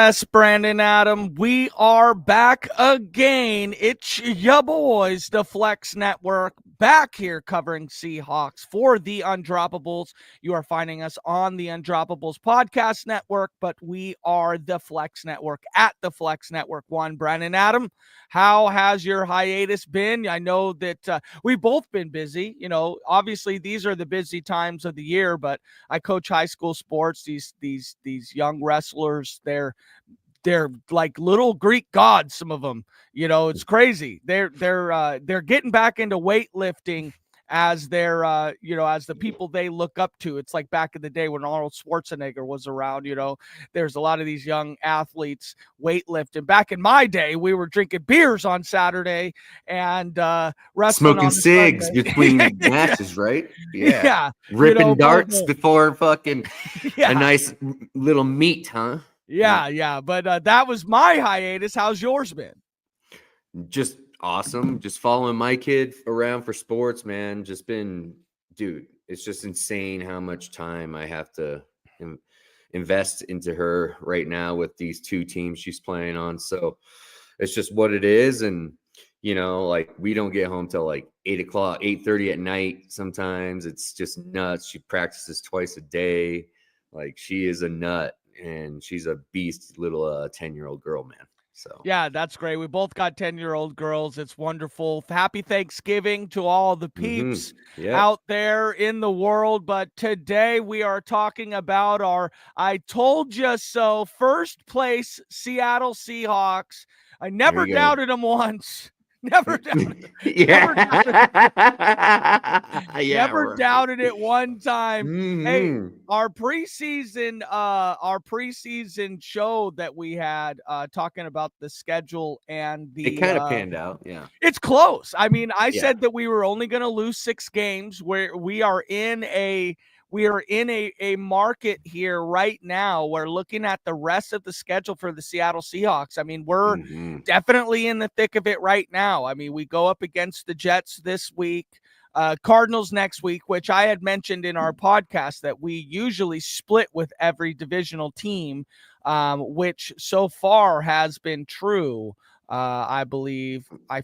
Yes, Brandon Adam, we are back again. It's ya boys, the Flex Network, back here covering Seahawks for the Undroppables. You are finding us on the Undroppables podcast network, but we are the Flex Network at the Flex Network One. Brandon Adam, how has your hiatus been? I know that we've both been busy. You know, obviously these are the busy times of the year, but I coach high school sports. These young wrestlers, they're like little Greek gods. Some of them, you know, it's crazy. They're getting back into weightlifting as as the people they look up to. It's like back in the day when Arnold Schwarzenegger was around. You know, there's a lot of these young athletes weightlifting. Back in my day, we were drinking beers on Saturday and wrestling smoking on cigs Sunday. between matches, right? Yeah, Ripping darts before fucking a nice little meat, huh? Yeah. But that was my hiatus. How's yours been? Just awesome. Just following my kid around for sports, man. Just been, dude, it's just insane how much time I have to invest into her right now with these two teams she's playing on. So it's just what it is. And, you know, like we don't get home till like 8:00, 8:30 at night. Sometimes it's just nuts. She practices twice a day. Like she is a nut. And she's a beast little 10-year-old girl, man. So yeah, that's great. We both got 10-year-old girls. It's wonderful. Happy Thanksgiving to all the peeps out there in the world. But today we are talking about our I told you so first place Seattle Seahawks. I never doubted them once. Never doubted it. Never doubted it one time. Hey, our preseason show that we had talking about the schedule and it kind of panned out. Yeah. It's close. I mean, I said that we were only going to lose 6 games, where we are in a market here right now. We're looking at the rest of the schedule for the Seattle Seahawks. I mean, we're definitely in the thick of it right now. I mean, we go up against the Jets this week, Cardinals next week, which I had mentioned in our podcast that we usually split with every divisional team, which so far has been true. I believe I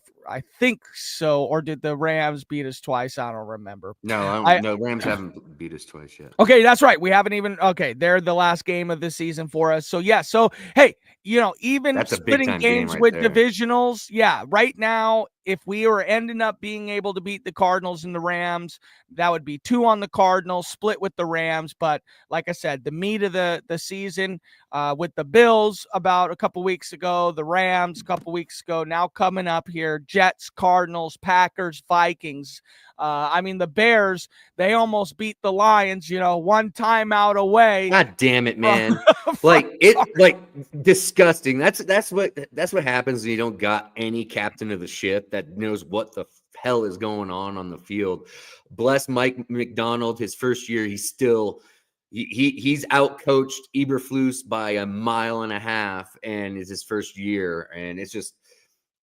think so. Or did the Rams beat us twice? I don't remember. No, Rams haven't beat us twice yet. Okay, that's right. We haven't even. Okay, they're the last game of the season for us. So yeah. So hey, you know, even that's splitting games with divisionals. Yeah, right now, if we were ending up being able to beat the Cardinals and the Rams, that would be 2 on the Cardinals, split with the Rams. But like I said, the meat of the season with the Bills about a couple weeks ago, the Rams a couple weeks ago, now coming up here, Jets, Cardinals, Packers, Vikings. I mean, the Bears, they almost beat the Lions, you know, one timeout away. God damn it, man. Like disgusting. That's what happens when you don't got any captain of the ship that knows what the hell is going on the field. Bless Mike McDonald, his first year, he's still he's outcoached Eberflus by 1.5 miles, and it's his first year, and it's just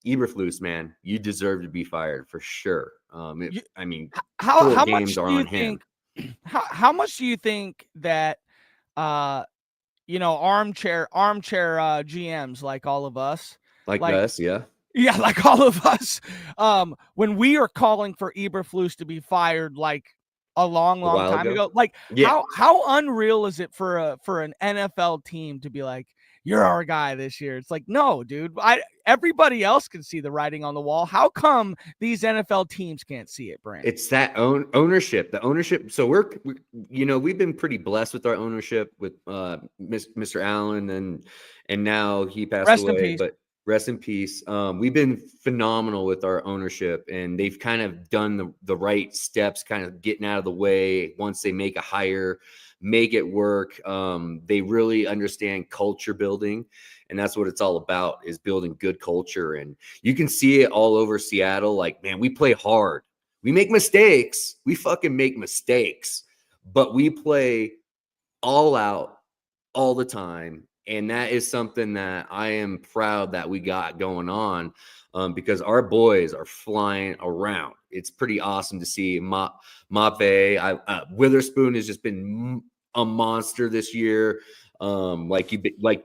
Eberflus, man, you deserve to be fired for sure. I mean, how games much are on him. How much do you think that you know, armchair GMs like all of us, like us, yeah, like all of us, when we are calling for Eberflus to be fired, like a long time ago, like how unreal is it for an NFL team to be like, you're our guy this year? It's like, no, dude. Everybody else can see the writing on the wall. How come these NFL teams can't see it, Brandon? It's that ownership. The ownership. So we've been pretty blessed with our ownership with Mr. Allen, and now he passed away. But rest in peace. We've been phenomenal with our ownership, and they've kind of done the right steps, kind of getting out of the way once they make a hire. Make it work. They really understand culture building, and that's what it's all about, is building good culture. And you can see it all over Seattle. Like, man, we play hard. We make mistakes. We fucking make mistakes, but we play all out all the time. And that is something that I am proud that we got going on, because our boys are flying around. It's pretty awesome to see. Mape, Witherspoon has just been a monster this year. Like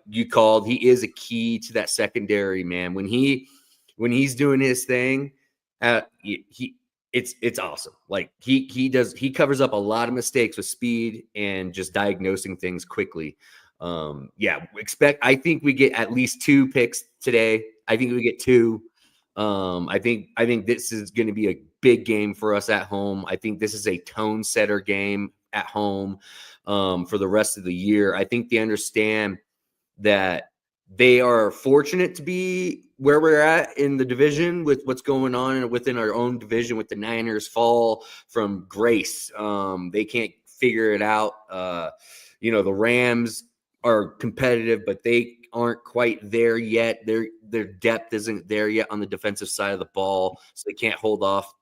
you called, he is a key to that secondary, man. When he's doing his thing, it's awesome. Like he covers up a lot of mistakes with speed and just diagnosing things quickly. I think we get at least 2 picks today. I think we get 2. I think this is going to be a big game for us at home. I think this is a tone setter game at home for the rest of the year. I think they understand that they are fortunate to be where we're at in the division with what's going on within our own division with the Niners fall from grace. They can't figure it out. The Rams are competitive, but they aren't quite there yet. Their depth isn't there yet on the defensive side of the ball, so they can't hold off,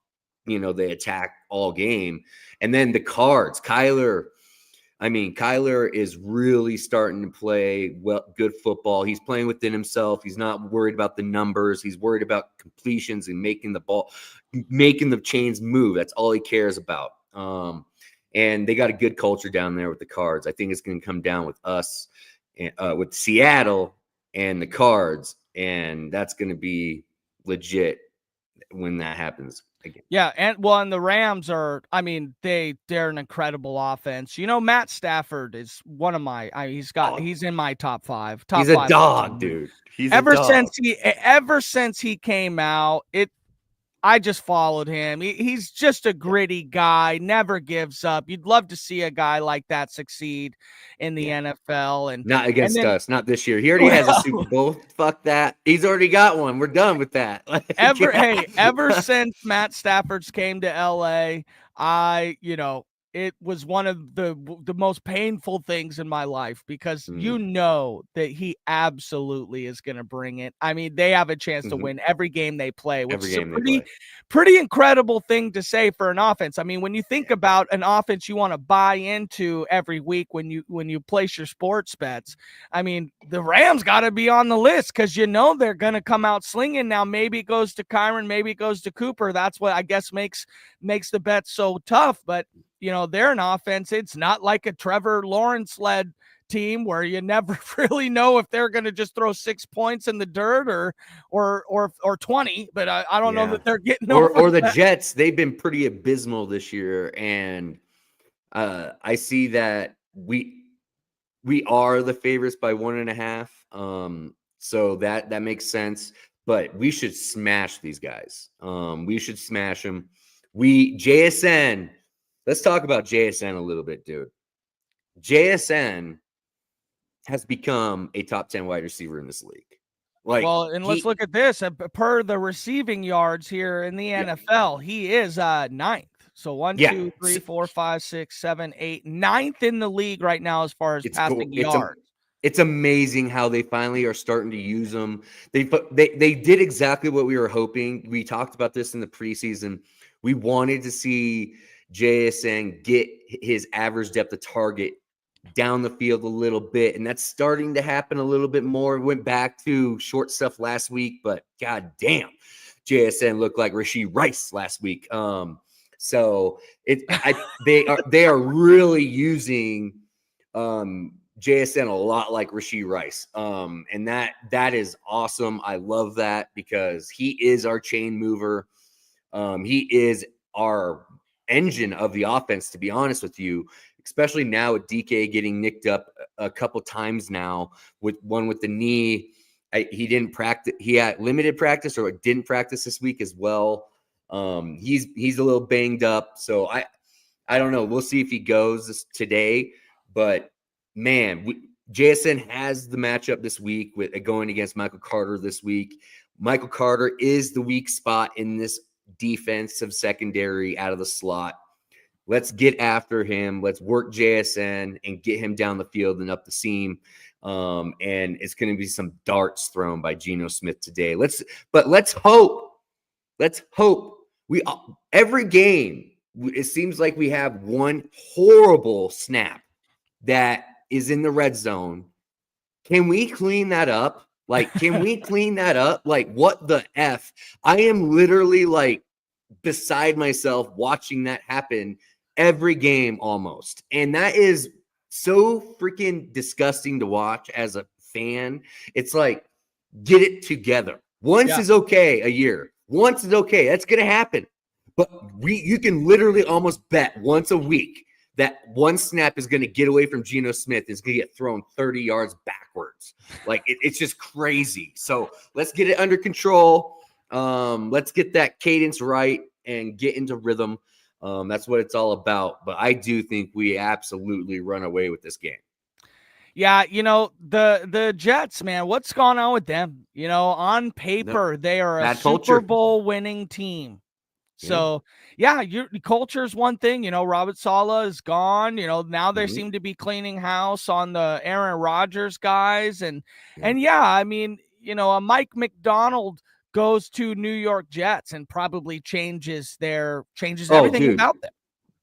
the attack all game. And then the Cards, Kyler is really starting to play good football. He's playing within himself. He's not worried about the numbers. He's worried about completions and making the chains move. That's all he cares about. And they got a good culture down there with the Cards. I think it's going to come down with us, with Seattle and the Cards, and that's going to be legit when that happens again. Yeah, and the Rams are, they're an incredible offense. Matt Stafford is one of my he's in my top 5. He's a dog, dude. Ever since he came out, I just followed him. He's just a gritty guy, never gives up. You'd love to see a guy like that succeed in the NFL. And not against us, not this year. He already has a Super Bowl. Fuck that. He's already got one. We're done with that. Ever since Matt Stafford's came to LA, it was one of the most painful things in my life because that he absolutely is going to bring it. They have a chance to win every game they play, which is a pretty incredible thing to say for an offense. When you think about an offense you want to buy into every week when you place your sports bets, the Rams got to be on the list because they're going to come out slinging. Now maybe it goes to Kyron, maybe it goes to Cooper. That's what I guess makes the bet so tough, but they're an offense. It's not like a Trevor Lawrence-led team where you never really know if they're going to just throw 6 points in the dirt or 20. But I don't know that they're getting or the Jets. They've been pretty abysmal this year, and I see that we are the favorites by 1.5. So that makes sense. But we should smash these guys. We should smash them. JSN. Let's talk about JSN a little bit, dude. JSN has become a top 10 wide receiver in this league. Let's look at this. Per the receiving yards here in the NFL, he is 9th. So 1, 2, 3, 4, 5, 6, 7, 8, 9th in the league right now as far as passing yards. It's amazing how they finally are starting to use them. They did exactly what we were hoping. We talked about this in the preseason. We wanted to see JSN get his average depth of target down the field a little bit, and that's starting to happen a little bit more. Went back to short stuff last week, but god damn, JSN looked like Rashee Rice last week. So they are really using JSN a lot like Rashee Rice, and that is awesome. I love that because he is our chain mover. He is our engine of the offense, to be honest with you, especially now with DK getting nicked up a couple times now with the knee. He didn't practice. He had limited practice or didn't practice this week as well. He's a little banged up. So I don't know. We'll see if he goes today, but man, JSN has the matchup this week with going against Michael Carter this week. Michael Carter is the weak spot in this defensive secondary out of the slot. Let's get after him. Let's work JSN and get him down the field and up the seam. And it's going to be some darts thrown by Geno Smith today. Let's hope. Every game, it seems like we have one horrible snap that is in the red zone. Can we clean that up? Can we clean that up? What the F? I am literally beside myself watching that happen every game almost. And that is so freaking disgusting to watch as a fan. It's like, get it together. Once is okay a year. Once is okay. That's going to happen. But you can literally almost bet once a week that one snap is going to get away from Geno Smith and is going to get thrown 30 yards backwards. Like, it's just crazy. So let's get it under control. Let's get that cadence right and get into rhythm. That's what it's all about. But I do think we absolutely run away with this game. Yeah, the Jets, man, what's going on with them? On paper, they are a Super Bowl winning team. So, yeah, your culture is one thing. Robert Saleh is gone. Now they seem to be cleaning house on the Aaron Rodgers guys. And I mean, a Mike McDonald goes to New York Jets and probably changes everything about them.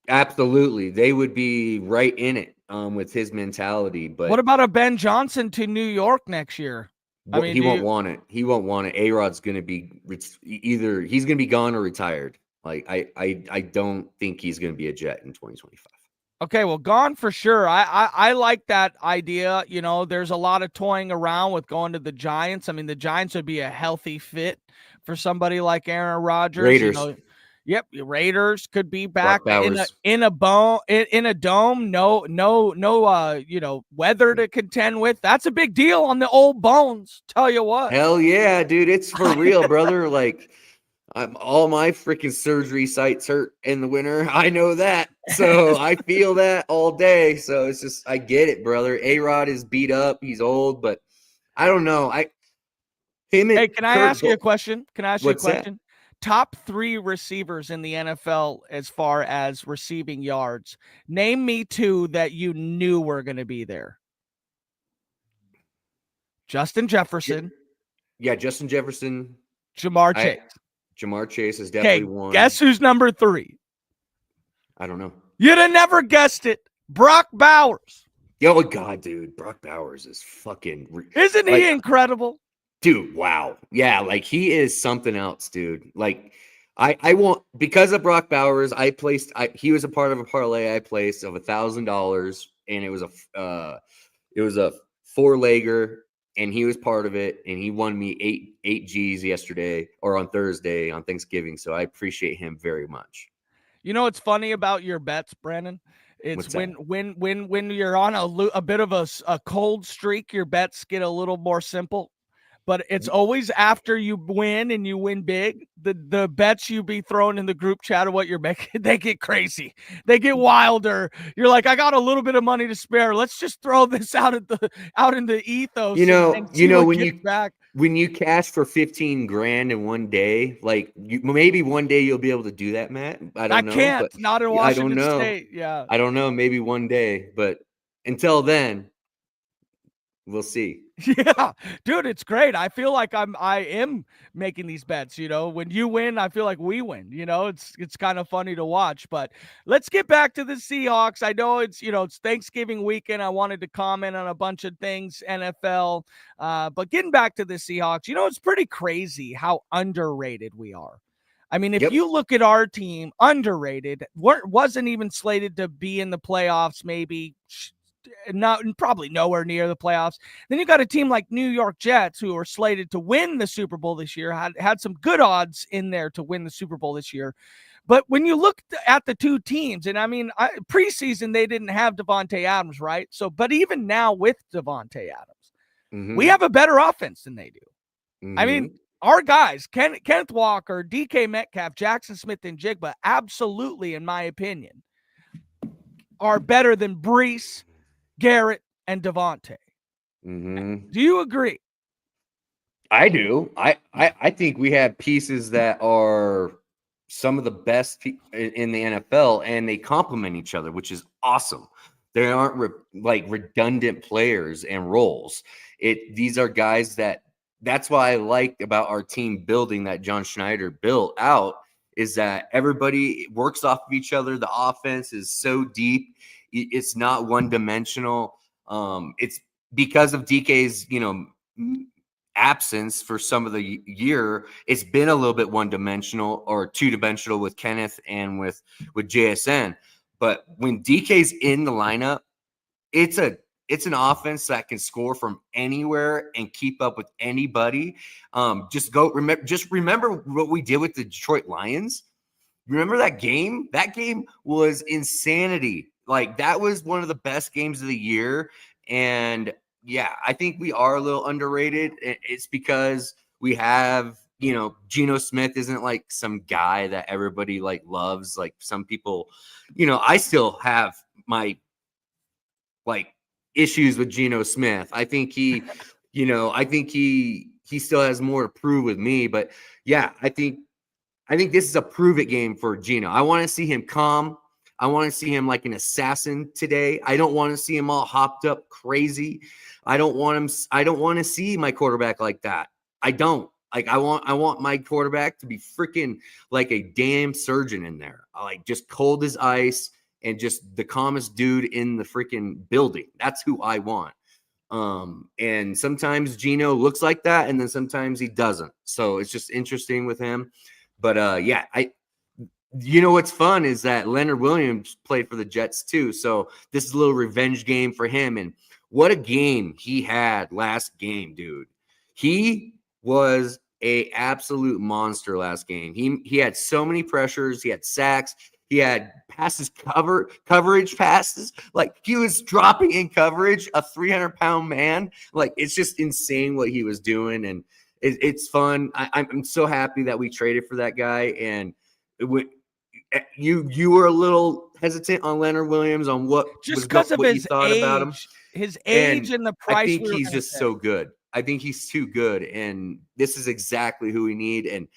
Absolutely. They would be right in it with his mentality. But what about a Ben Johnson to New York next year? I mean, he won't want it. He won't want it. A-Rod's going to be either he's going to be gone or retired. Like, I don't think he's going to be a Jet in 2025. Okay, well, gone for sure. I like that idea. There's a lot of toying around with going to the Giants. I mean, the Giants would be a healthy fit for somebody like Aaron Rodgers. Raiders. Yep, Raiders could be back in a dome. No, weather to contend with. That's a big deal on the old bones. Tell you what. Hell yeah, dude, it's for real, brother. Like, all my freaking surgery sites hurt in the winter. I know that, so I feel that all day. So it's just, I get it, brother. A-Rod is beat up. He's old, but I don't know. Hey, can I ask you a question? What's that? Top 3 receivers in the NFL as far as receiving yards. Name me 2 that you knew were going to be there. Justin Jefferson. Yeah, Justin Jefferson. Jamar Chase. Jamar Chase is definitely one. Guess who's number 3? I don't know. You'd have never guessed it. Brock Bowers. Oh, God, dude. Brock Bowers is fucking... Isn't he incredible? Dude, wow. Yeah, like, he is something else, dude. Like, I won't, because of Brock Bowers, he was a part of a parlay I placed of $1,000, and it was a 4-legger, and he was part of it, and he won me eight G's yesterday, or on Thursday on Thanksgiving. So I appreciate him very much. You know what's funny about your bets, Brandon? It's when you're on a bit of a cold streak, your bets get a little more simple. But it's always after you win and you win big, the bets you be throwing in the group chat of what you're making, they get crazy. They get wilder. You're like, I got a little bit of money to spare. Let's just throw this out in the ethos. When you cash for 15 grand in one day, like maybe one day you'll be able to do that, Matt. I don't know. Can't. Not in Washington State. Yeah. I don't know. Maybe one day, but until then, we'll see. Yeah, dude, it's great. I feel like I am making these bets. When you win, I feel like we win. It's kind of funny to watch. But let's get back to the Seahawks. I know it's Thanksgiving weekend. I wanted to comment on a bunch of things NFL, but getting back to the Seahawks, it's pretty crazy how underrated we are. I mean, if you look at our team, underrated, wasn't even slated to be in the playoffs, maybe. Probably nowhere near the playoffs. Then you got a team like New York Jets who are slated to win the Super Bowl this year, had some good odds in there to win the Super Bowl this year. But when you look at the two teams, and I mean, preseason, they didn't have Devontae Adams, right? So, but even now with Devontae Adams, we have a better offense than they do. I mean, our guys, Kenneth Walker, DK Metcalf, Jackson Smith, and Jigba, absolutely, in my opinion, are better than Brees, Garrett, and Devontae. Do you agree? I do. I think we have pieces that are some of the best in the NFL, and they complement each other, which is awesome. They aren't redundant players and roles. These are guys that's why I like about our team building that John Schneider built out, is that everybody works off of each other. The offense is so deep. It's not one-dimensional. It's because of DK's, absence for some of the year. It's been a little bit one-dimensional or two-dimensional with Kenneth and with JSN. But when DK's in the lineup, it's an offense that can score from anywhere and keep up with anybody. Just remember what we did with the Detroit Lions. Remember that game? That game was insanity. Like, that was one of the best games of the year. And yeah, I think we are a little underrated. It's because we have, Geno Smith isn't like some guy that everybody like loves. Like, some people, I still have my like issues with Geno Smith. I think he still has more to prove with me. But yeah, I think this is a prove it game for Geno. I want to see him calm. I want to see him like an assassin today. I don't want to see him all hopped up crazy. I don't want to see my quarterback like that. I don't. Like, I want my quarterback to be freaking like a damn surgeon in there. Like, just cold as ice and just the calmest dude in the freaking building. That's who I want. And sometimes Geno looks like that, and then sometimes he doesn't. So it's just interesting with him. But yeah, what's fun is that Leonard Williams played for the Jets too. So this is a little revenge game for him. And what a game he had last game, dude. He was a absolute monster last game. He had so many pressures. He had sacks. He had coverage passes. Like, he was dropping in coverage, a 300-pound man. Like, it's just insane what he was doing. And it's fun. I'm so happy that we traded for that guy. And you were a little hesitant on Leonard Williams on what you thought about him. His age and the price. I think he's just so good. I think he's too good, and this is exactly who we need. And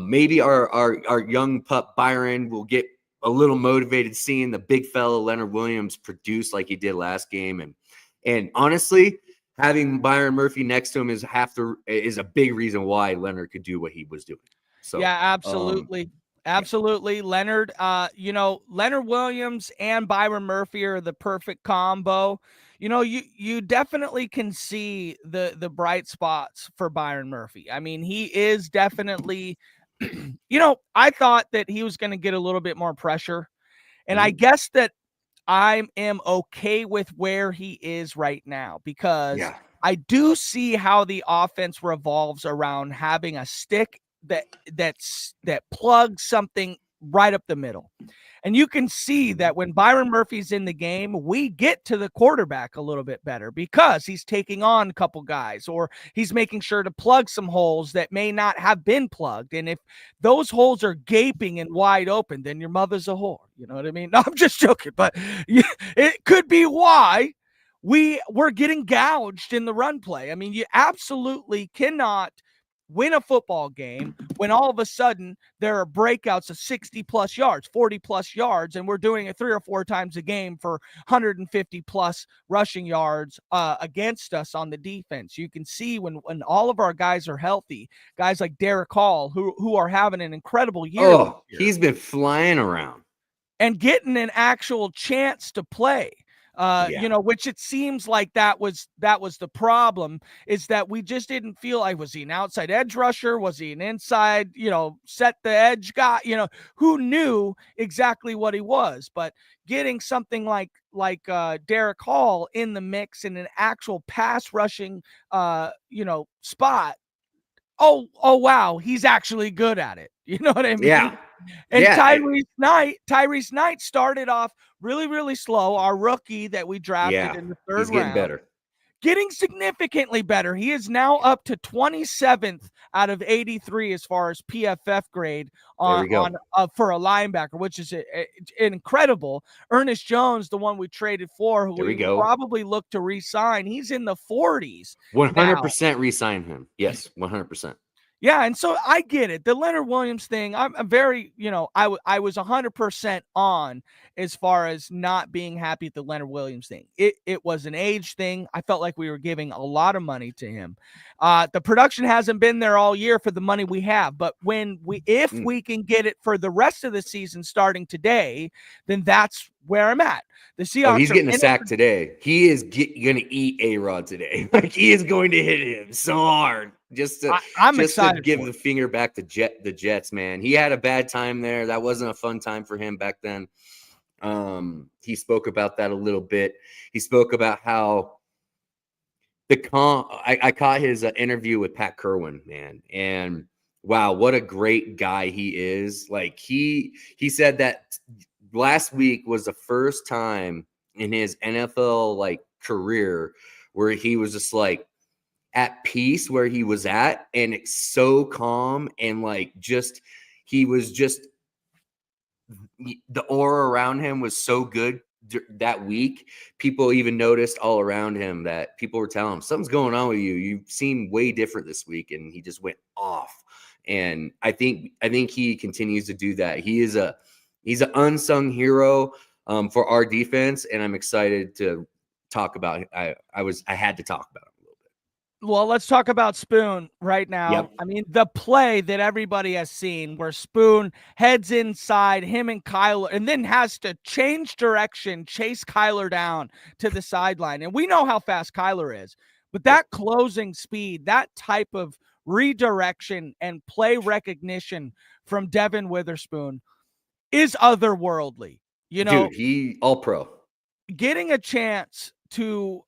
maybe our young pup Byron will get a little motivated seeing the big fella Leonard Williams produce like he did last game. And honestly, having Byron Murphy next to him is a big reason why Leonard could do what he was doing. So yeah, absolutely. Absolutely. Leonard, Leonard Williams and Byron Murphy are the perfect combo. You definitely can see the bright spots for Byron Murphy. I mean, he is definitely, I thought that he was going to get a little bit more pressure. And I guess that I am okay with where he is right now, because I do see how the offense revolves around having a stick that plugs something right up the middle. And you can see that when Byron Murphy's in the game, we get to the quarterback a little bit better because he's taking on a couple guys, or he's making sure to plug some holes that may not have been plugged. And if those holes are gaping and wide open, then your mother's a whore. You know what I mean? No, I'm just joking, but it could be why we're getting gouged in the run play. I mean, you absolutely cannot win a football game when all of a sudden there are breakouts of 60 plus yards, 40 plus yards, and we're doing it 3 or 4 times a game for 150 plus rushing yards against us on the defense. You can see when all of our guys are healthy, guys like Derek Hall, who are having an incredible year. Oh, he's been flying around and getting an actual chance to play. Which it seems like that was the problem, is that we just didn't feel like, was he an outside edge rusher? Was he an inside, set the edge guy? Who knew exactly what he was? But getting something like Derek Hall in the mix in an actual pass rushing, spot. Oh, wow, he's actually good at it. You know what I mean? Yeah. And Tyrese Knight started off really, really slow. Our rookie that we drafted in the third round. He's getting better. Getting significantly better. He is now up to 27th out of 83 as far as PFF grade for a linebacker, which is incredible. Ernest Jones, the one we traded for, who we probably look to re-sign, he's in the 40s. 100% re-sign him. Yes, 100%. Yeah, and so I get it. The Leonard Williams thing, I'm very, I was 100% on as far as not being happy at the Leonard Williams thing. It was an age thing. I felt like we were giving a lot of money to him. The production hasn't been there all year for the money we have, but if we can get it for the rest of the season starting today, then that's where I'm at. The Seahawks. He's getting a sack today. He is going to eat A-Rod today. Like, he is going to hit him so hard. I'm excited to give the finger back to the Jets, man. He had a bad time there. That wasn't a fun time for him back then. He spoke about that a little bit. He spoke about how I caught his interview with Pat Kerwin, man, and wow, what a great guy he is. Like he said that last week was the first time in his NFL like career where he was just like at peace where he was at, and it's so calm, and like just he was just the aura around him was so good that week. People even noticed all around him that people were telling him something's going on with you. You seem way different this week, and he just went off. And I think he continues to do that. He's an unsung hero for our defense, and I'm excited to talk about. I had to talk about him a little bit. Well, let's talk about Spoon right now. Yep. I mean, the play that everybody has seen where Spoon heads inside him and Kyler and then has to change direction, chase Kyler down to the sideline. And we know how fast Kyler is, but that closing speed, that type of redirection and play recognition from Devin Witherspoon is otherworldly. You know, dude, he all pro. Getting a chance to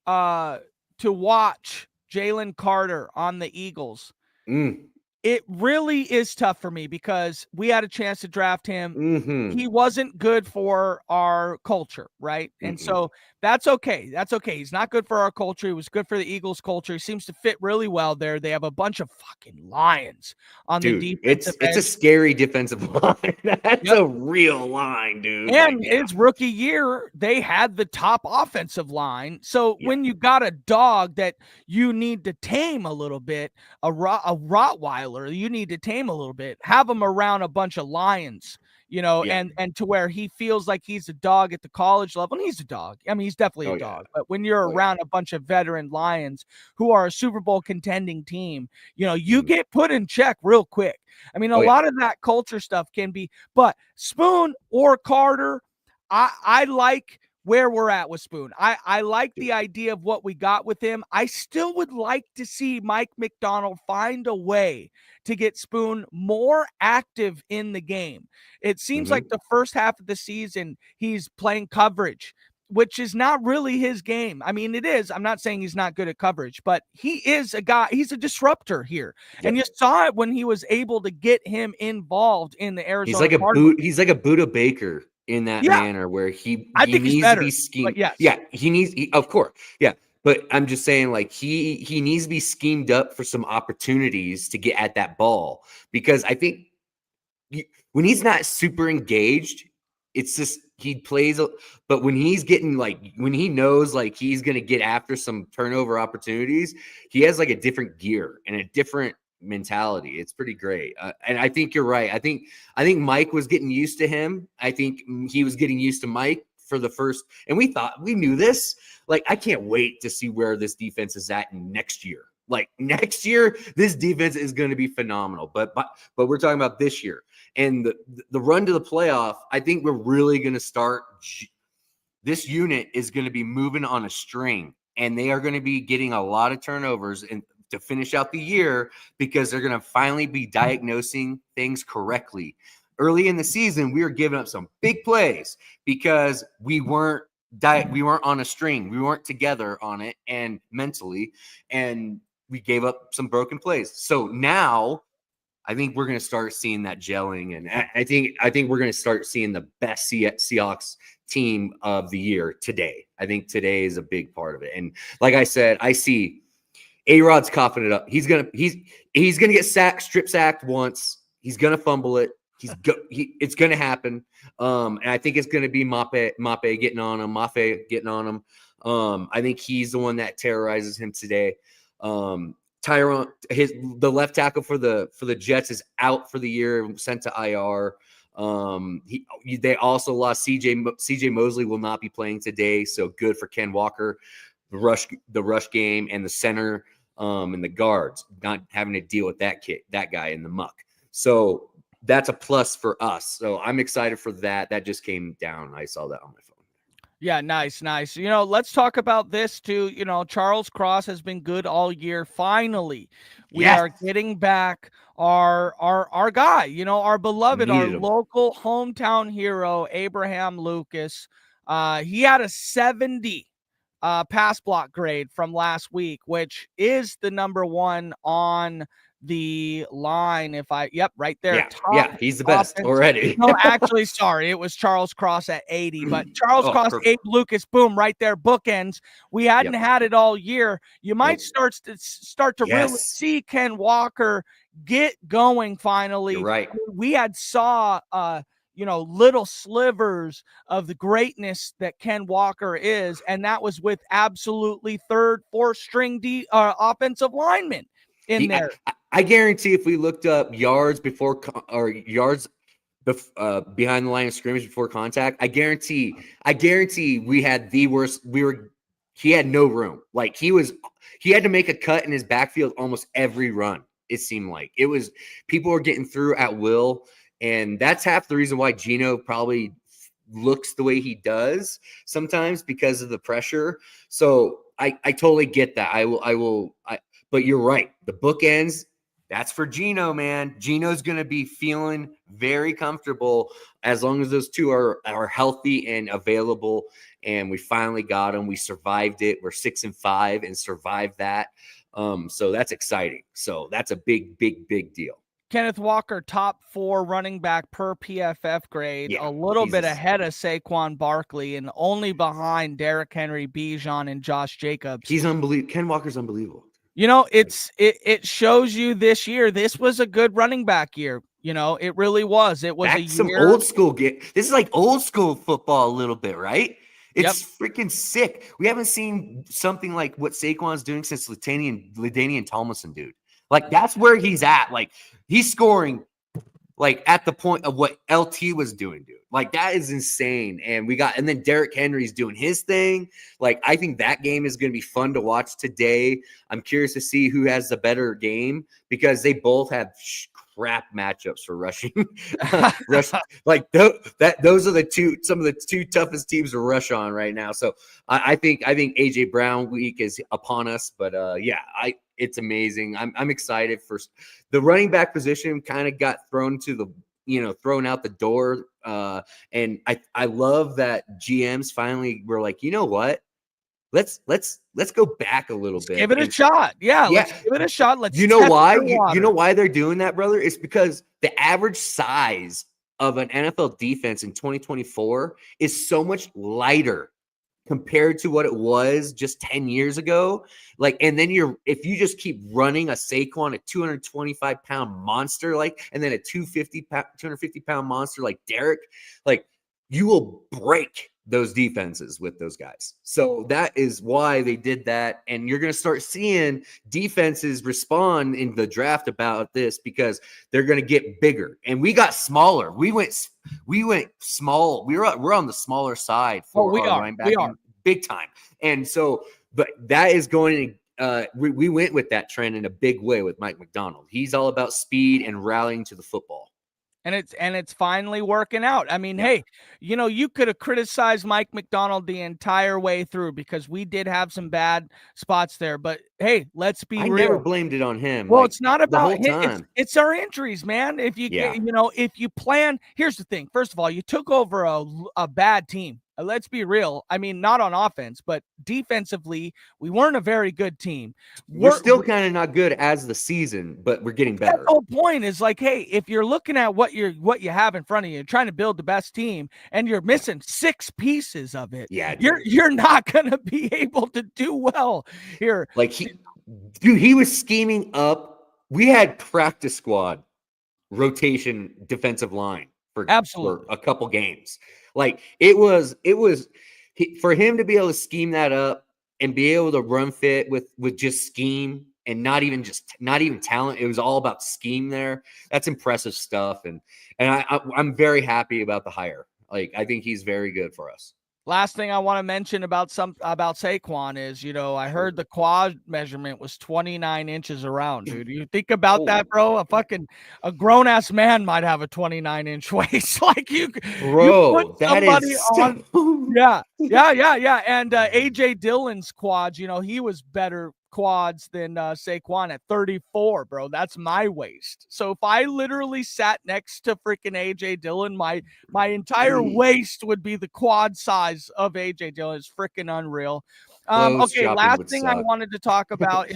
watch Jalen Carter on the Eagles, it really is tough for me because we had a chance to draft him. Mm-hmm. He wasn't good for our culture, right? And so that's okay. That's okay. He's not good for our culture. He was good for the Eagles culture. He seems to fit really well there. They have a bunch of fucking lions on the defensive it's a scary defensive line. That's a real line, dude. And his rookie year, they had the top offensive line. So when you got a dog that you need to tame a little bit, a Rottweiler, you need to tame a little bit, have him around a bunch of lions, you know, and to where he feels like he's a dog at the college level. And he's a dog. I mean, he's definitely a dog. But when you're around a bunch of veteran lions who are a Super Bowl contending team, you know, you get put in check real quick. I mean, a lot of that culture stuff can be, but Spoon or Carter, I like where we're at with Spoon. I like the idea of what we got with him. I still would like to see Mike McDonald find a way to get Spoon more active in the game. It seems like the first half of the season, he's playing coverage, which is not really his game. I mean, it is. I'm not saying he's not good at coverage, but he is a guy. He's a disruptor here. Yep. And you saw it when he was able to get him involved in the Arizona Cardinals. He's like a Buda Baker in that manner where he needs to be schemed. Yes. Yeah, of course. Yeah. But I'm just saying, like, he needs to be schemed up for some opportunities to get at that ball, because I think when he's not super engaged, it's just he plays. But when he's getting, like, when he knows like he's going to get after some turnover opportunities, he has like a different gear and a different mentality. It's pretty great. And I think you're right. I think Mike was getting used to him. I think he was getting used to Mike for the first, and we knew this. Like, I can't wait to see where this defense is at next year. Like, next year, this defense is going to be phenomenal. But we're talking about this year and the run to the playoff. I think we're really going to start. This unit is going to be moving on a string, and they are going to be getting a lot of turnovers and to finish out the year, because they're going to finally be diagnosing things correctly. Early in the season, we were giving up some big plays because we weren't on a string. We weren't together on it and mentally, and we gave up some broken plays. So now I think we're going to start seeing that gelling, and I think we're going to start seeing the best Seahawks team of the year today. I think today is a big part of it. And like I said, I see A-Rod's coughing it up. He's gonna get strip sacked once. He's gonna fumble it. It's gonna happen. And I think it's gonna be Mafe getting on him. I think he's the one that terrorizes him today. Tyrone, the left tackle for the Jets is out for the year, sent to IR. They also lost CJ Mosley will not be playing today, so good for Ken Walker. The rush game and the center and the guards not having to deal with that guy in the muck. So that's a plus for us. So I'm excited for that. That just came down. I saw that on my phone. Yeah, nice. Let's talk about this too. Charles Cross has been good all year. Finally, we Yes. are getting back our guy, our beloved, our Needed him. local hometown hero, Abraham Lucas. He had a 70 pass block grade from last week, which is the number one on the line. Right there, yeah, he's the best already. No, actually, sorry, it was Charles Cross at 80, but Charles Cross, perfect. Abe Lucas, boom, right there, bookends. We hadn't had it all year. You might start to really see Ken Walker get going finally. You're right. We had saw little slivers of the greatness that Ken Walker is, and that was with absolutely third, fourth string offensive linemen in there. I guarantee if we looked up yards before or yards behind the line of scrimmage before contact, I guarantee we had the worst. He had no room. Like he had to make a cut in his backfield almost every run. It seemed like people were getting through at will. And that's half the reason why Gino probably looks the way he does sometimes, because of the pressure. So I totally get that. But you're right. The bookends, that's for Gino, man. Gino's going to be feeling very comfortable as long as those two are healthy and available. And we finally got them. We survived it. We're 6-5 and survived that. So that's exciting. So that's a big, big, big deal. Kenneth Walker, top 4 running back per PFF grade, a little bit ahead of Saquon Barkley and only behind Derrick Henry, Bijan, and Josh Jacobs. He's unbelievable. Ken Walker's unbelievable. It shows you this year, this was a good running back year. It really was. It was some old school This is like old school football a little bit, right? It's freaking sick. We haven't seen something like what Saquon's doing since LaDainian Tomlinson, dude. Like, that's where he's at. Like, he's scoring, like, at the point of what LT was doing, dude. Like, that is insane. And then Derrick Henry's doing his thing. Like, I think that game is going to be fun to watch today. I'm curious to see who has the better game, because they both have crap matchups for rushing. Like, those are some of the two toughest teams to rush on right now. So I think AJ Brown week is upon us. But it's amazing. I'm excited for the running back position. Kind of got thrown out the door. And I love that GMs finally were like, you know what? Let's go back a little bit. Give it a shot. Let's give it a shot. Let's. You know why? You know why they're doing that, brother? It's because the average size of an NFL defense in 2024 is so much lighter compared to what it was just 10 years ago. Like, and then if you just keep running a Saquon, a 225-pound monster, and then a 250-pound monster like Derrick, like, you will break those defenses with those guys. So that is why they did that. And you're going to start seeing defenses respond in the draft about this, because they're going to get bigger. And we got smaller. We went small. We're on the smaller side for our linebacking big time. And so, but that is going to, we went with that trend in a big way with Mike McDonald. He's all about speed and rallying to the football. And it's finally working out. I mean, hey, you could have criticized Mike McDonald the entire way through, because we did have some bad spots there. But hey, let's be real. I never blamed it on him. Well, it's not about him. It's our injuries, man. If you if you plan, here's the thing. First of all, you took over a bad team. Let's be real. I mean, not on offense, but defensively, we weren't a very good team. We're still kind of not good as the season, but we're getting better. The whole point is like, hey, if you're looking at what you have in front of you, trying to build the best team, and you're missing 6 pieces of it, you're not going to be able to do well here. Like he was scheming up. We had practice squad rotation defensive line for a couple games. Like, it was for him to be able to scheme that up and be able to run fit with just scheme and not even talent. It was all about scheme there. That's impressive stuff. And I'm very happy about the hire. Like, I think he's very good for us. Last thing I want to mention about Saquon is, I heard the quad measurement was 29 inches around, dude. You think about that, bro? A grown ass man might have a 29-inch waist. Like you put Bro, that somebody is on. Yeah. And AJ Dillon's quads, he was better quads than Saquon at 34, bro. That's my waist. So if I literally sat next to freaking AJ Dillon, my entire waist would be the quad size of AJ Dillon. It's freaking unreal. Okay, last thing I wanted to talk about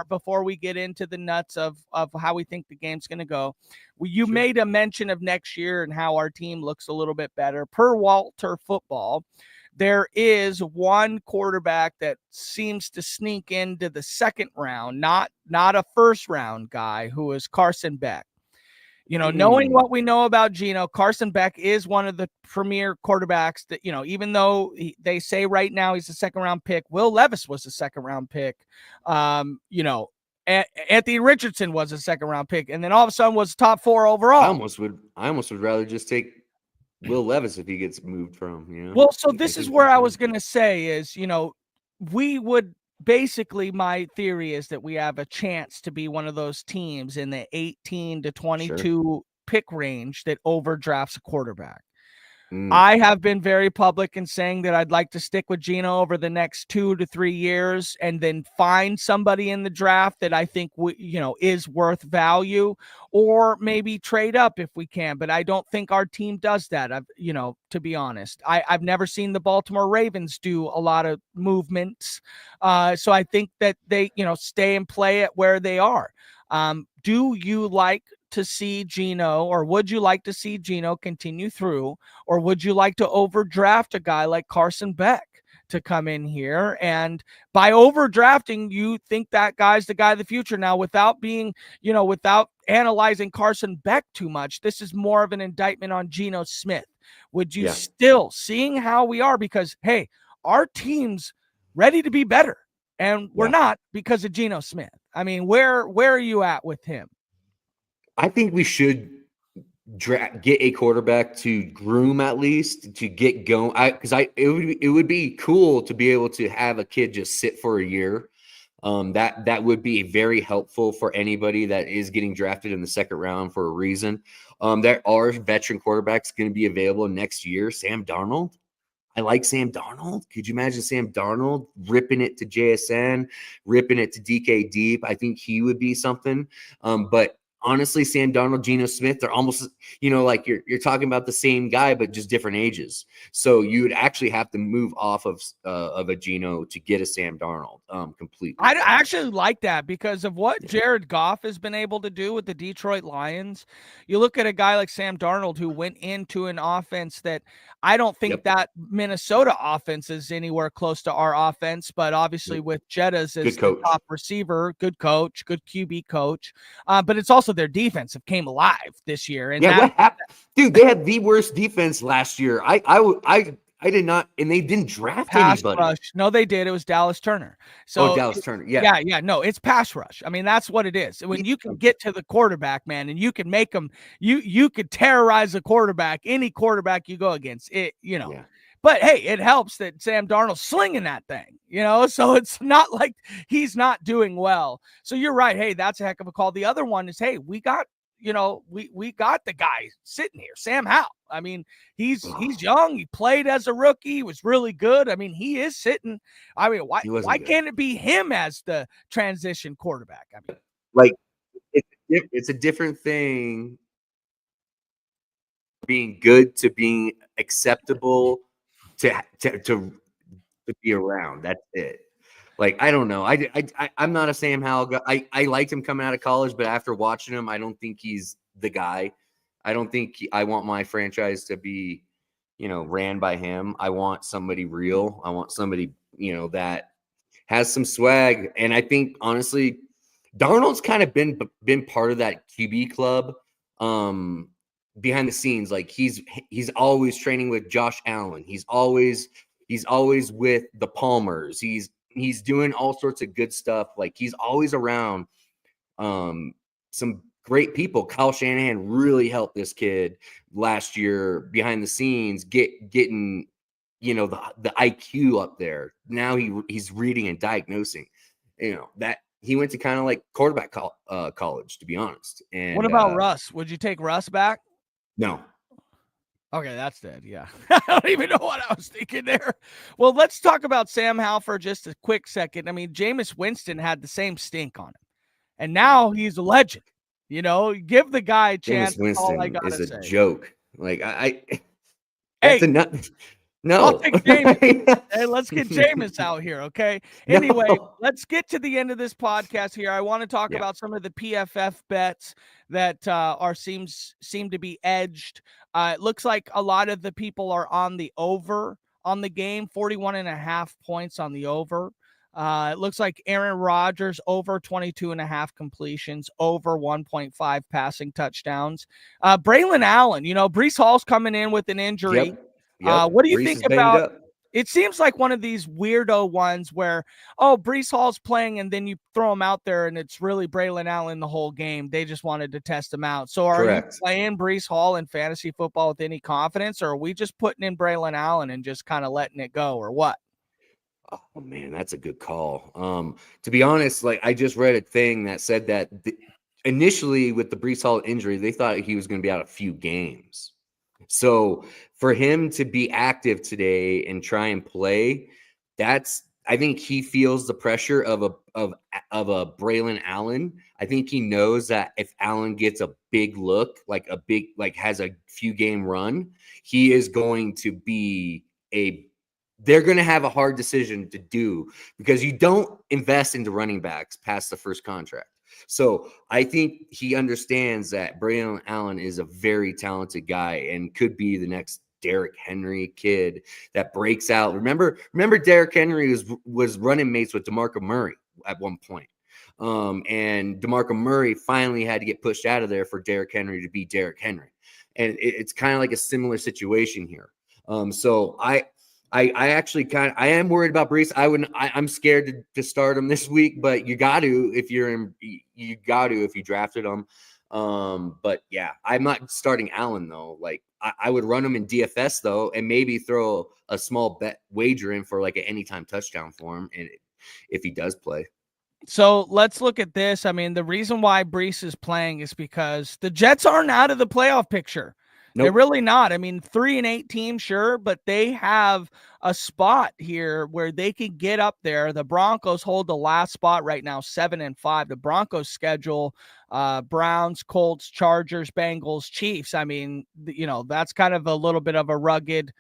before we get into the nuts of how we think the game's going to go. You made a mention of next year and how our team looks a little bit better. Per Walter Football, there is one quarterback that seems to sneak into the second round, not a first round guy, who is Carson Beck. Knowing what we know about Geno, Carson Beck is one of the premier quarterbacks that, even though they say right now he's a second round pick, Will Levis was a second round pick. Anthony Richardson was a second round pick, and then all of a sudden was top 4 overall. I almost would rather just take Will Levis if he gets moved from, Well, so this is where I was going to say is, we would basically, my theory is that we have a chance to be one of those teams in the 18 to 22 pick range that overdrafts a quarterback. I have been very public in saying that I'd like to stick with Geno over the next 2 to 3 years and then find somebody in the draft that I think is worth value, or maybe trade up if we can. But I don't think our team does that. To be honest, I've never seen the Baltimore Ravens do a lot of movements. So I think that they, stay and play it where they are. Do you like to see Geno, or would you like to see Geno continue through, or would you like to overdraft a guy like Carson Beck to come in here? And by overdrafting, you think that guy's the guy of the future. Now, without being, without analyzing Carson Beck too much, this is more of an indictment on Geno Smith. Would you still, seeing how we are, because, hey, our team's ready to be better, and we're not because of Geno Smith. I mean, where are you at with him? I think we should get a quarterback to groom, at least to get going. It would be cool to be able to have a kid just sit for a year. That would be very helpful for anybody that is getting drafted in the second round for a reason. There are veteran quarterbacks going to be available next year. Sam Darnold. I like Sam Darnold. Could you imagine Sam Darnold ripping it to JSN, ripping it to DK Deep? I think he would be something. But honestly, Sam Darnold, Geno Smith, they're almost, like you're talking about the same guy, but just different ages. So you would actually have to move off of a Geno to get a Sam Darnold completely. I actually like that because of what Jared Goff has been able to do with the Detroit Lions. You look at a guy like Sam Darnold, who went into an offense that I don't think that Minnesota offense is anywhere close to our offense, but obviously with Jettas as the top receiver, good coach, good QB coach. But it's also their defense that came alive this year. And what happened? Dude, they had the worst defense last year. I did not, and they didn't draft anybody. Rush. No, they did. It was Dallas Turner. So Dallas Turner. Yeah. No, it's pass rush. I mean, that's what it is. When you can get to the quarterback, man, and you can make them, you could terrorize a quarterback, any quarterback you go against. But hey, it helps that Sam Darnold's slinging that thing, so it's not like he's not doing well. So you're right. Hey, that's a heck of a call. The other one is, hey, we got we got the guy sitting here, Sam Howell. I mean, he's young. He played as a rookie. He was really good. I mean, he is sitting. I mean, why can't it be him as the transition quarterback? I mean, like it's a different thing being good to being acceptable to be around. That's it. Like, I don't know. I'm not a Sam Howell guy. I liked him coming out of college, but after watching him, I don't think he's the guy. I don't think I want my franchise to be, ran by him. I want somebody real. I want somebody, that has some swag. And I think, honestly, Darnold's kind of been part of that QB club behind the scenes. Like, he's always training with Josh Allen. He's always with the Palmers. He's doing all sorts of good stuff. Like, he's always around some great people. Kyle Shanahan really helped this kid last year behind the scenes getting the IQ up there. Now he's reading and diagnosing. That he went to kind of like quarterback college, to be honest. And what about Russ? Would you take Russ back? No. Okay, that's dead. Yeah. I don't even know what I was thinking there. Well, let's talk about Sam Howell for just a quick second. I mean, Jameis Winston had the same stink on him, and now he's a legend. Give the guy a chance. Jameis Winston all I gotta is a say. joke. Like hey, no. I'll take Jameis. Hey, let's get Jameis out here, okay? Anyway, let's get to the end of this podcast here. I want to talk about some of the PFF bets that seem to be edged. It looks like a lot of the people are on the over on the game, 41.5 points on the over. It looks like Aaron Rodgers over 22.5 completions, over 1.5 passing touchdowns. Braylon Allen, Breece Hall's coming in with an injury. Yep. What do you think about it? Seems like one of these weirdo ones where, Breece Hall's playing and then you throw him out there and it's really Braylon Allen the whole game. They just wanted to test him out. So are you playing Breece Hall in fantasy football with any confidence, or are we just putting in Braylon Allen and just kind of letting it go, or what? Oh man, that's a good call. To be honest, like I just read a thing that said that initially with the Breece Hall injury, they thought he was going to be out a few games. So for him to be active today and try and play, I think he feels the pressure of a Braylon Allen. I think he knows that if Allen gets a big look, has a few game run, he is going to be they're going to have a hard decision to do, because you don't invest into running backs past the first contract. So I think he understands that Braylon Allen is a very talented guy and could be the next Derrick Henry kid that breaks out. Remember Derrick Henry was running mates with DeMarco Murray at one point. And DeMarco Murray finally had to get pushed out of there for Derrick Henry to be Derrick Henry. And it's kind of like a similar situation here. So I actually I am worried about Breece. I'm scared to start him this week, but you got to if you drafted him. But yeah, I'm not starting Allen though. Like I would run him in DFS though, and maybe throw a small bet wager in for like an anytime touchdown for him, and if he does play. So let's look at this. I mean, the reason why Breece is playing is because the Jets aren't out of the playoff picture. Nope. They're really not. I mean, 3-8 team, sure, but they have a spot here where they can get up there. The Broncos hold the last spot right now, 7-5. The Broncos schedule Browns, Colts, Chargers, Bengals, Chiefs. I mean, that's kind of a little bit of a rugged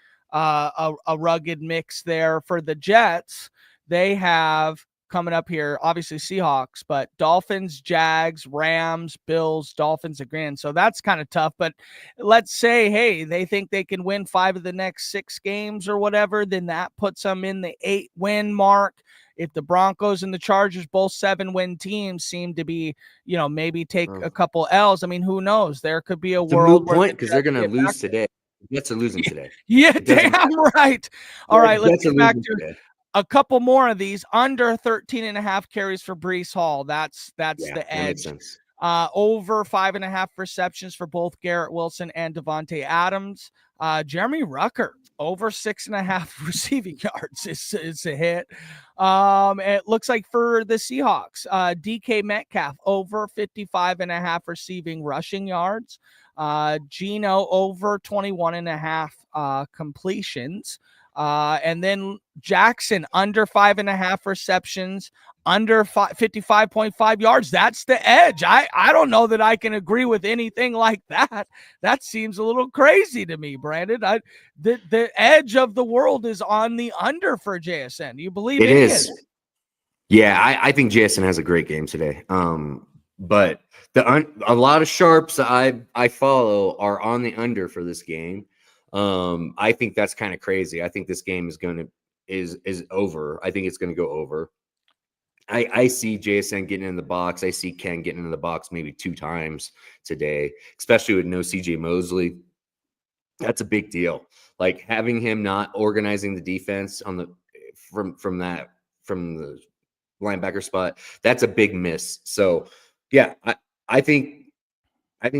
mix there. For the Jets, they have coming up here, obviously Seahawks, but Dolphins, Jags, Rams, Bills, Dolphins again. So that's kind of tough. But let's say, hey, they think they can win 5 of the next 6 games or whatever, then that puts them in the 8-win mark. If the Broncos and the Chargers, both 7-win teams, seem to be, maybe take a couple L's. I mean, who knows? There could be a world point because they're going to lose today. Jets are losing today. Yeah, damn right. All right, let's get back to a couple more of these. Under 13.5 carries for Breece Hall. That's the edge. That makes sense. Over 5.5 receptions for both Garrett Wilson and Devontae Adams. Jeremy Ruckert over 6.5 receiving yards is a hit. It looks like for the Seahawks, DK Metcalf over 55.5 receiving rushing yards. Geno over 21.5 completions. And then Jackson under 5.5 receptions, under 55.5 yards. That's the edge. I don't know that I can agree with anything like that. That seems a little crazy to me, Brandon. The edge of the world is on the under for JSN. Do you believe it is? Yeah, I think JSN has a great game today. But a lot of sharps I follow are on the under for this game. I think that's kind of crazy. I think this game is over. I think it's going to go over. I see JSN getting in the box. I see Ken getting in the box maybe 2 times today, especially with no CJ Mosley. That's a big deal. Like having him not organizing the defense on the from the linebacker spot, that's a big miss. So yeah, I think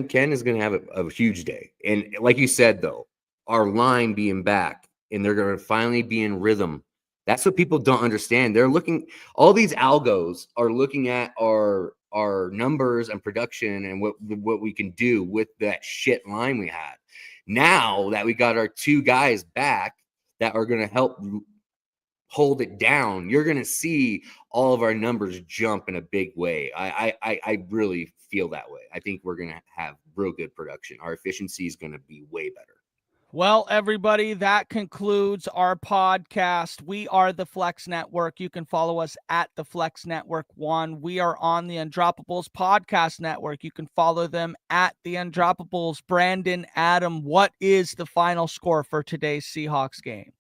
Ken is going to have a huge day. And like you said, though, our line being back and they're going to finally be in rhythm. That's what people don't understand. They're looking, all these algos are looking at our numbers and production and what we can do with that shit line we had. Now that we got our 2 guys back that are going to help hold it down, you're going to see all of our numbers jump in a big way. I really feel that way. I think we're going to have real good production. Our efficiency is going to be way better. Well, everybody, that concludes our podcast. We are the Flex Network. You can follow us at the Flex Network 1. We are on the Undroppables Podcast Network. You can follow them at the Undroppables. Brandon, Adam, what is the final score for today's Seahawks game?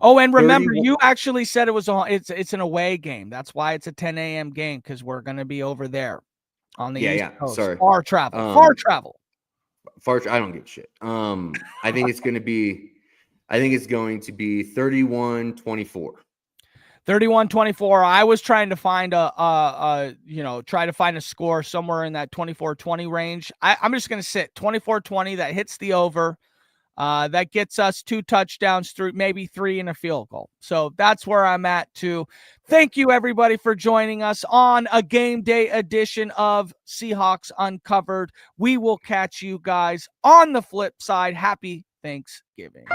Oh, and remember, 31. You actually said it was it's an away game. That's why it's a 10 a.m. game, because we're going to be over there on the East Coast. Sorry. Far travel. I don't give a shit. I think it's going to be 31-24. 31-24. I was trying to find a score somewhere in that 24-20 range. I'm just going to sit 24-20. That hits the over. That gets us 2 touchdowns, through maybe 3 and a field goal. So that's where I'm at too. Thank you, everybody, for joining us on a game day edition of Seahawks Uncovered. We will catch you guys on the flip side. Happy Thanksgiving.